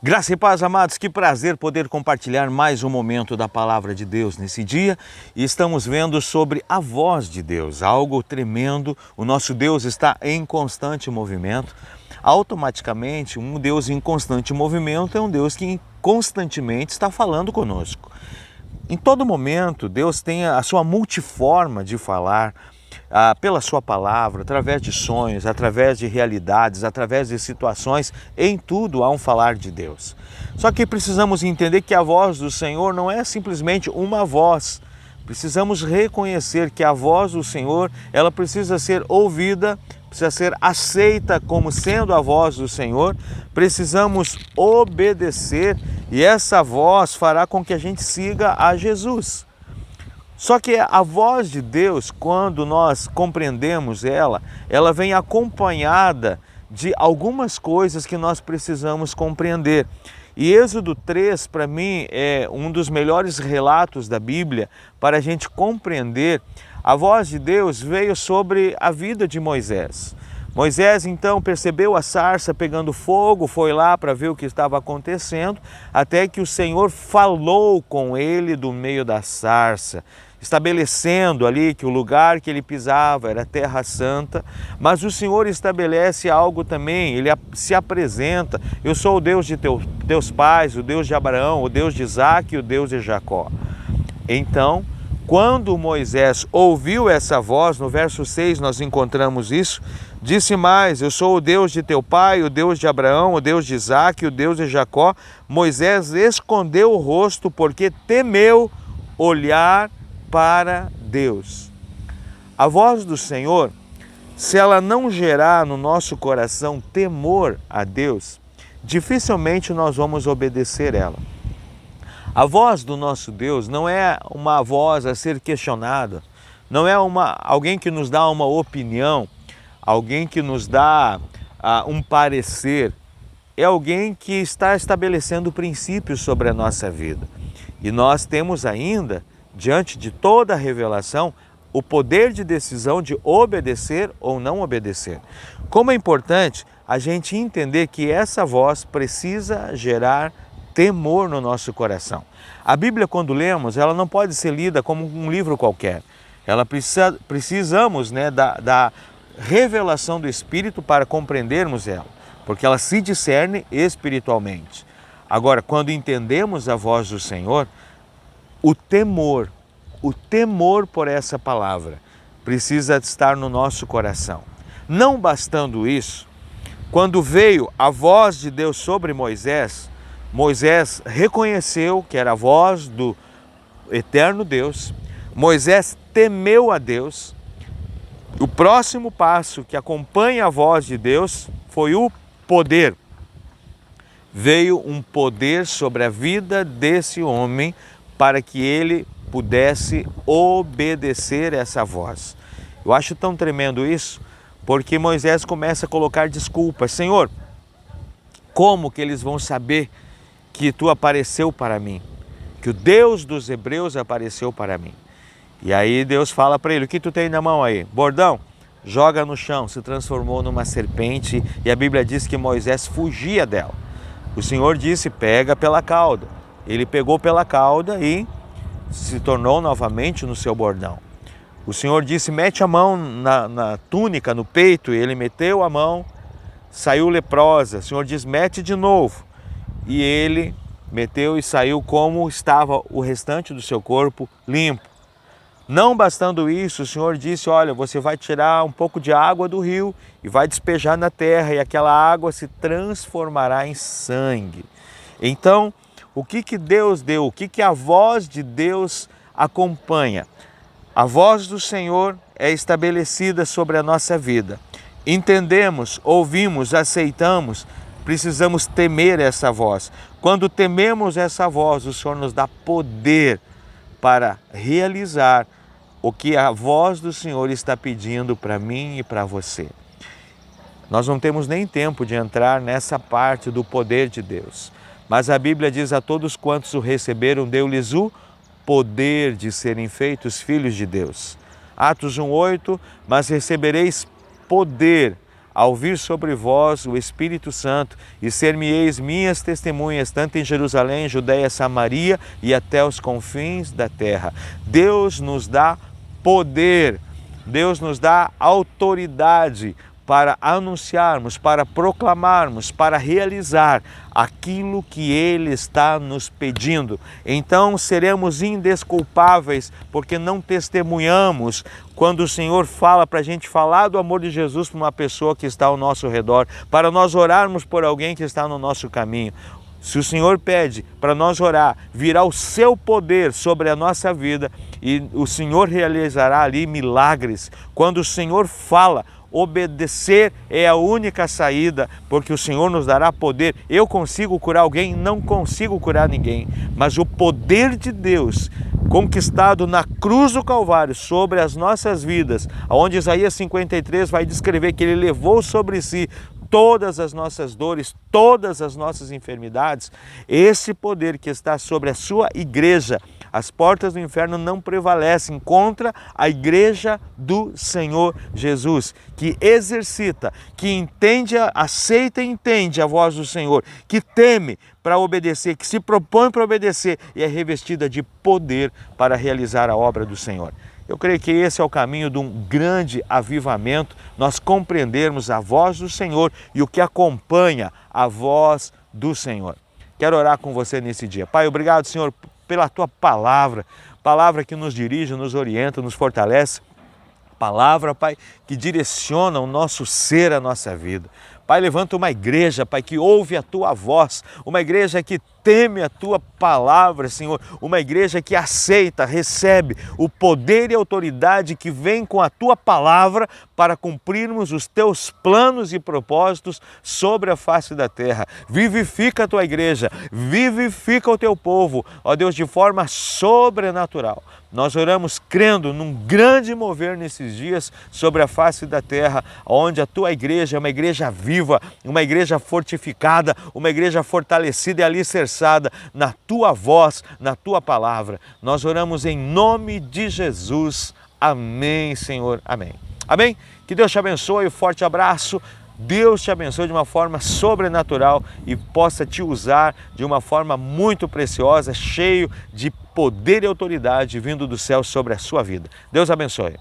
Graça e paz, amados, que prazer poder compartilhar mais um momento da Palavra de Deus nesse dia. E estamos vendo sobre a voz de Deus, algo tremendo. O nosso Deus está em constante movimento. Automaticamente, um Deus em constante movimento é um Deus que constantemente está falando conosco. Em todo momento, Deus tem a sua multiforma de falar, pela sua palavra, através de sonhos, através de realidades, através de situações, em tudo há um falar de Deus. Só que precisamos entender que a voz do Senhor não é simplesmente uma voz. Precisamos reconhecer que a voz do Senhor, ela precisa ser ouvida, precisa ser aceita como sendo a voz do Senhor. Precisamos obedecer e essa voz fará com que a gente siga a Jesus. Só que a voz de Deus, quando nós compreendemos ela vem acompanhada de algumas coisas que nós precisamos compreender. E Êxodo 3, para mim, é um dos melhores relatos da Bíblia para a gente compreender. A voz de Deus veio sobre a vida de Moisés. Moisés, então, percebeu a sarça pegando fogo, foi lá para ver o que estava acontecendo, até que o Senhor falou com ele do meio da sarça, estabelecendo ali que o lugar que ele pisava era terra santa, mas o Senhor estabelece algo também, ele se apresenta: eu sou o Deus de teus pais, o Deus de Abraão, o Deus de Isaac e o Deus de Jacó. Então, quando Moisés ouviu essa voz, no verso 6 nós encontramos isso, disse mais: eu sou o Deus de teu pai, o Deus de Abraão, o Deus de Isaac e o Deus de Jacó. Moisés escondeu o rosto porque temeu olhar para Deus. A voz do Senhor, se ela não gerar no nosso coração temor a Deus, dificilmente nós vamos obedecer ela. A voz do nosso Deus não é uma voz a ser questionada, não é alguém que nos dá uma opinião, alguém que nos dá um parecer, é alguém que está estabelecendo princípios sobre a nossa vida. E nós temos ainda, diante de toda a revelação, o poder de decisão de obedecer ou não obedecer. Como é importante a gente entender que essa voz precisa gerar temor no nosso coração. A Bíblia, quando lemos, ela não pode ser lida como um livro qualquer. Precisamos da revelação do Espírito para compreendermos ela, porque ela se discerne espiritualmente. Agora, quando entendemos a voz do Senhor, o temor por essa palavra precisa estar no nosso coração. Não bastando isso, quando veio a voz de Deus sobre Moisés, Moisés reconheceu que era a voz do eterno Deus. Moisés temeu a Deus. O próximo passo que acompanha a voz de Deus foi o poder. Veio um poder sobre a vida desse homem para que ele pudesse obedecer essa voz. Eu acho tão tremendo isso, porque Moisés começa a colocar desculpas. Senhor, como que eles vão saber que tu apareceu para mim? Que o Deus dos hebreus apareceu para mim. E aí Deus fala para ele: o que tu tem na mão aí? Bordão, joga no chão. Se transformou numa serpente e a Bíblia diz que Moisés fugia dela. O Senhor disse: pega pela cauda. Ele pegou pela cauda e se tornou novamente no seu bordão. O Senhor disse: mete a mão na túnica, no peito, e ele meteu a mão, saiu leprosa. O Senhor diz: mete de novo. E ele meteu e saiu como estava o restante do seu corpo, limpo. Não bastando isso, o Senhor disse: olha, você vai tirar um pouco de água do rio e vai despejar na terra, e aquela água se transformará em sangue. Então, o que Deus deu? O que a voz de Deus acompanha? A voz do Senhor é estabelecida sobre a nossa vida. Entendemos, ouvimos, aceitamos, precisamos temer essa voz. Quando tememos essa voz, o Senhor nos dá poder para realizar o que a voz do Senhor está pedindo para mim e para você. Nós não temos nem tempo de entrar nessa parte do poder de Deus. Mas a Bíblia diz: a todos quantos o receberam, deu-lhes o poder de serem feitos filhos de Deus. Atos 1:8, mas recebereis poder ao vir sobre vós o Espírito Santo, e ser-me-eis minhas testemunhas, tanto em Jerusalém, Judeia, Samaria e até os confins da terra. Deus nos dá poder, Deus nos dá autoridade para anunciarmos, para proclamarmos, para realizar aquilo que Ele está nos pedindo. Então seremos indesculpáveis, porque não testemunhamos quando o Senhor fala para a gente falar do amor de Jesus para uma pessoa que está ao nosso redor, para nós orarmos por alguém que está no nosso caminho. Se o Senhor pede para nós orar, virá o seu poder sobre a nossa vida e o Senhor realizará ali milagres. Quando o Senhor fala, obedecer é a única saída, porque o Senhor nos dará poder. Eu consigo curar alguém? Não consigo curar ninguém, mas o poder de Deus conquistado na cruz do Calvário sobre as nossas vidas, onde Isaías 53 vai descrever que Ele levou sobre si todas as nossas dores, todas as nossas enfermidades, esse poder que está sobre a sua igreja, as portas do inferno não prevalecem contra a igreja do Senhor Jesus, que exercita, que entende, aceita e entende a voz do Senhor, que teme para obedecer, que se propõe para obedecer e é revestida de poder para realizar a obra do Senhor. Eu creio que esse é o caminho de um grande avivamento, nós compreendermos a voz do Senhor e o que acompanha a voz do Senhor. Quero orar com você nesse dia. Pai, obrigado, Senhor, pela Tua palavra, palavra que nos dirige, nos orienta, nos fortalece, palavra, Pai, que direciona o nosso ser, a nossa vida. Pai, levanta uma igreja, Pai, que ouve a Tua voz, uma igreja que teme a Tua palavra, Senhor, uma igreja que aceita, recebe o poder e autoridade que vem com a Tua palavra para cumprirmos os Teus planos e propósitos sobre a face da terra. Vivifica a Tua igreja, vivifica o Teu povo, ó Deus, de forma sobrenatural. Nós oramos crendo num grande mover nesses dias sobre a face da terra, onde a Tua igreja é uma igreja viva, uma igreja fortificada, uma igreja fortalecida e alicerçada na Tua voz, na Tua palavra. Nós oramos em nome de Jesus. Amém, Senhor. Amém. Amém? Que Deus te abençoe, um forte abraço. Deus te abençoe de uma forma sobrenatural e possa te usar de uma forma muito preciosa, cheio de poder e autoridade vindo do céu sobre a sua vida. Deus abençoe.